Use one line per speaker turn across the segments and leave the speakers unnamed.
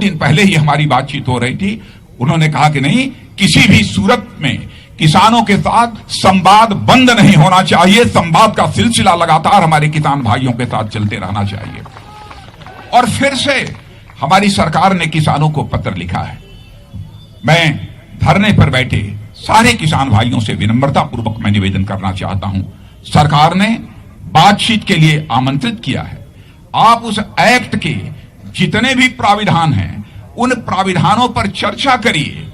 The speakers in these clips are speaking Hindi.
दिन पहले ही हमारी बातचीत हो रही थी। उन्होंने कहा कि नहीं, किसी भी सूरत में किसानों के साथ संवाद बंद नहीं होना चाहिए, संवाद का सिलसिला लगातार हमारे किसान भाइयों के साथ चलते रहना चाहिए। और फिर से हमारी सरकार ने किसानों को पत्र लिखा है। मैं धरने पर बैठे सारे किसान भाइयों से विनम्रता पूर्वक मैं निवेदन करना चाहता हूं, सरकार ने बातचीत के लिए आमंत्रित किया है। आप उस एक्ट के जितने भी प्राविधान हैं उन प्राविधानों पर चर्चा करिए।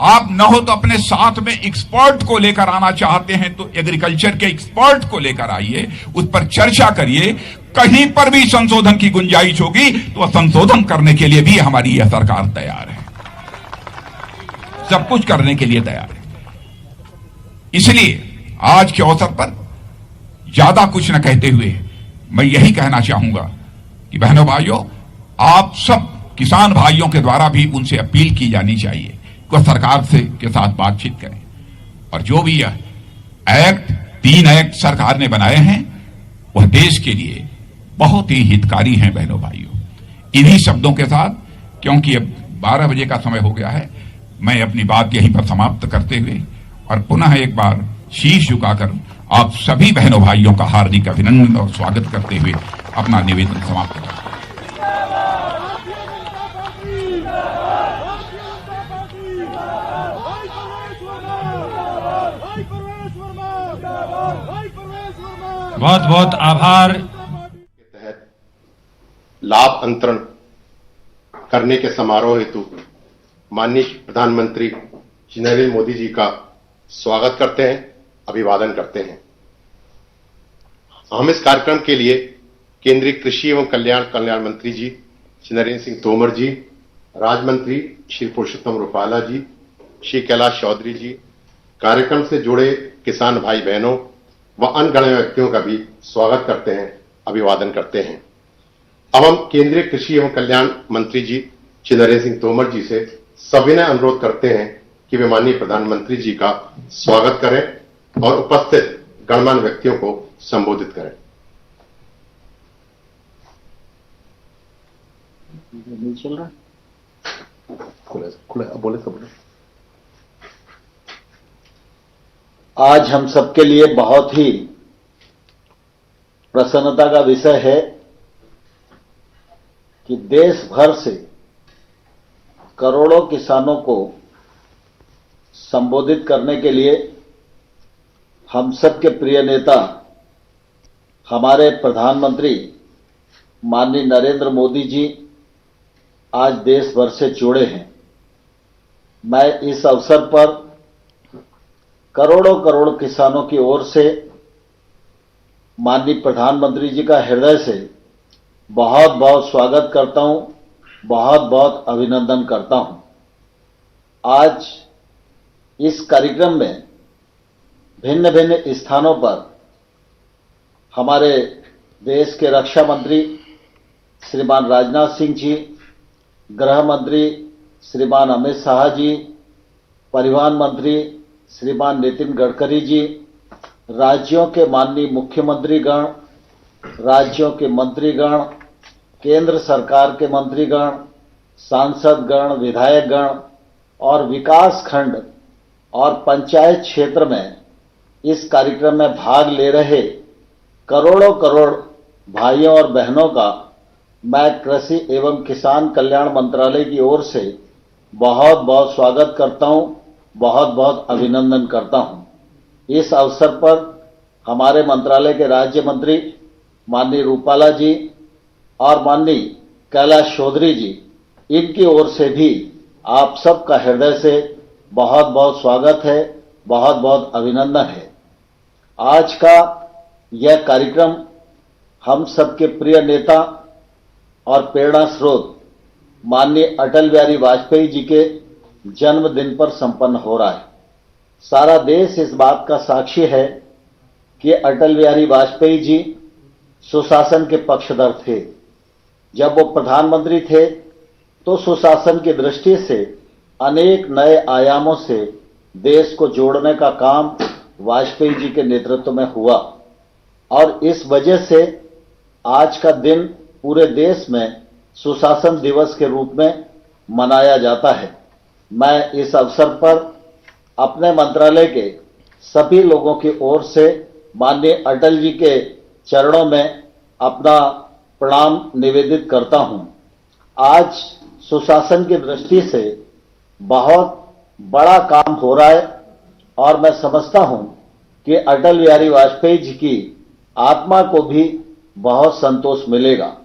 आप न हो तो अपने साथ में एक्सपर्ट को लेकर आना चाहते हैं तो एग्रीकल्चर के एक्सपर्ट को लेकर आइए, उस पर चर्चा करिए। कहीं पर भी संशोधन की गुंजाइश होगी तो संशोधन करने के लिए भी हमारी यह सरकार तैयार है, सब कुछ करने के लिए तैयार है। इसलिए आज के अवसर पर ज्यादा कुछ न कहते हुए मैं यही कहना चाहूंगा कि बहनों भाइयों, आप सब किसान भाइयों के द्वारा भी उनसे अपील की जानी चाहिए कि सरकार से के साथ बातचीत करें। और जो भी यह एक्ट 3 एक्ट सरकार ने बनाए हैं वह देश के लिए बहुत ही हितकारी हैं बहनों भाइयों। इन्हीं शब्दों के साथ, क्योंकि अब 12 बजे का समय हो गया है, मैं अपनी बात यहीं पर समाप्त करते हुए और पुनः एक बार शीश झुकाकर आप सभी बहनों भाइयों का हार्दिक अभिनंदन और स्वागत करते हुए अपना निवेदन समाप्त करता हूं।
बहुत बहुत आभार।
के तहत लाभ अंतरण करने के समारोह हेतु माननीय प्रधानमंत्री श्री नरेंद्र मोदी जी का स्वागत करते हैं, अभिवादन करते हैं। हम इस कार्यक्रम के लिए केंद्रीय कृषि एवं कल्याण मंत्री जी श्री नरेंद्र सिंह तोमर जी, राज्य मंत्री श्री पुरुषोत्तम रुपाला जी, श्री कैलाश चौधरी जी, कार्यक्रम से जुड़े किसान भाई बहनों व अन्य गणमान्य व्यक्तियों का भी स्वागत करते हैं, अभिवादन करते हैं। अब हम केंद्रीय कृषि एवं कल्याण मंत्री जी श्री नरेंद्र सिंह तोमर जी से सविनय अनुरोध करते हैं कि वे माननीय प्रधानमंत्री जी का स्वागत करें और उपस्थित गणमान्य व्यक्तियों को संबोधित करें।
चल रहा
बोले सब।
आज हम सबके लिए बहुत ही प्रसन्नता का विषय है कि देश भर से करोड़ों किसानों को संबोधित करने के लिए हम सबके प्रिय नेता हमारे प्रधानमंत्री माननीय नरेंद्र मोदी जी आज देश भर से जुड़े हैं। मैं इस अवसर पर करोड़ों करोड़ किसानों की ओर से माननीय प्रधानमंत्री जी का हृदय से बहुत बहुत स्वागत करता हूं, बहुत बहुत अभिनंदन करता हूं। आज इस कार्यक्रम में भिन्न भिन्न स्थानों पर हमारे देश के रक्षा मंत्री श्रीमान राजनाथ सिंह जी, गृह मंत्री श्रीमान अमित शाह जी, परिवहन मंत्री श्रीमान नितिन गडकरी जी, राज्यों के माननीय मुख्यमंत्रीगण, राज्यों के मंत्रीगण, केंद्र सरकार के मंत्रीगण, सांसदगण, विधायकगण और विकास खंड और पंचायत क्षेत्र में इस कार्यक्रम में भाग ले रहे करोड़ों करोड़ भाइयों और बहनों का मैं कृषि एवं किसान कल्याण मंत्रालय की ओर से बहुत बहुत स्वागत करता हूं, बहुत बहुत अभिनंदन करता हूं। इस अवसर पर हमारे मंत्रालय के राज्य मंत्री माननीय रूपाला जी और माननीय कैलाश चौधरी जी, इनकी ओर से भी आप सबका हृदय से बहुत बहुत स्वागत है, बहुत बहुत अभिनंदन है। आज का यह कार्यक्रम हम सबके प्रिय नेता और प्रेरणा स्रोत माननीय अटल बिहारी वाजपेयी जी के जन्मदिन पर संपन्न हो रहा है। सारा देश इस बात का साक्षी है कि अटल बिहारी वाजपेयी जी सुशासन के पक्षधर थे। जब वो प्रधानमंत्री थे तो सुशासन की दृष्टि से अनेक नए आयामों से देश को जोड़ने का काम वाजपेयी जी के नेतृत्व में हुआ और इस वजह से आज का दिन पूरे देश में सुशासन दिवस के रूप में मनाया जाता है। मैं इस अवसर पर अपने मंत्रालय के सभी लोगों की ओर से माननीय अटल जी के चरणों में अपना प्रणाम निवेदित करता हूं। आज सुशासन की दृष्टि से बहुत बड़ा काम हो रहा है और मैं समझता हूं कि अटल बिहारी वाजपेयी जी की आत्मा को भी बहुत संतोष मिलेगा,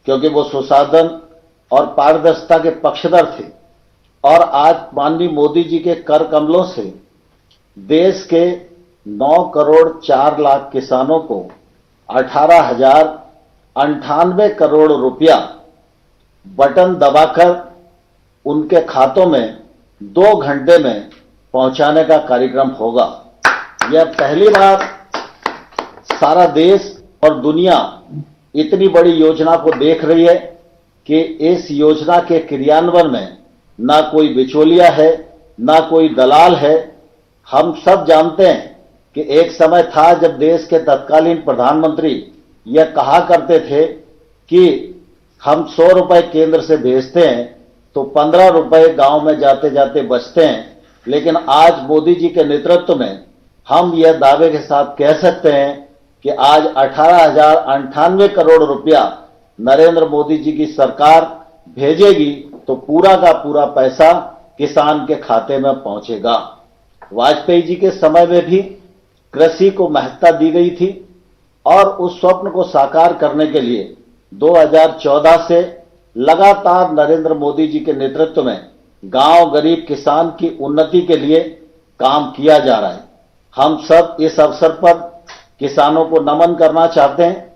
क्योंकि वो सुशासन और पारदर्शिता के पक्षधर थे। और आज माननीय मोदी जी के कर कमलों से देश के 9 करोड़ 4 लाख किसानों को 18,098 करोड़ रुपया बटन दबाकर उनके खातों में 2 घंटे में पहुंचाने का कार्यक्रम होगा। यह पहली बार सारा देश और दुनिया इतनी बड़ी योजना को देख रही है कि इस योजना के क्रियान्वयन में ना कोई बिचौलिया है, ना कोई दलाल है। हम सब जानते हैं कि एक समय था जब देश के तत्कालीन प्रधानमंत्री यह कहा करते थे कि हम 100 रुपए केंद्र से भेजते हैं तो 15 रुपए गांव में जाते जाते बचते हैं। लेकिन आज मोदी जी के नेतृत्व में हम यह दावे के साथ कह सकते हैं कि आज 18,098 करोड़ रुपया नरेंद्र मोदी जी की सरकार भेजेगी तो पूरा का पूरा पैसा किसान के खाते में पहुंचेगा। वाजपेयी जी के समय में भी कृषि को महत्ता दी गई थी और उस स्वप्न को साकार करने के लिए 2014 से लगातार नरेंद्र मोदी जी के नेतृत्व में गांव गरीब किसान की उन्नति के लिए काम किया जा रहा है। हम सब इस अवसर पर किसानों को नमन करना चाहते हैं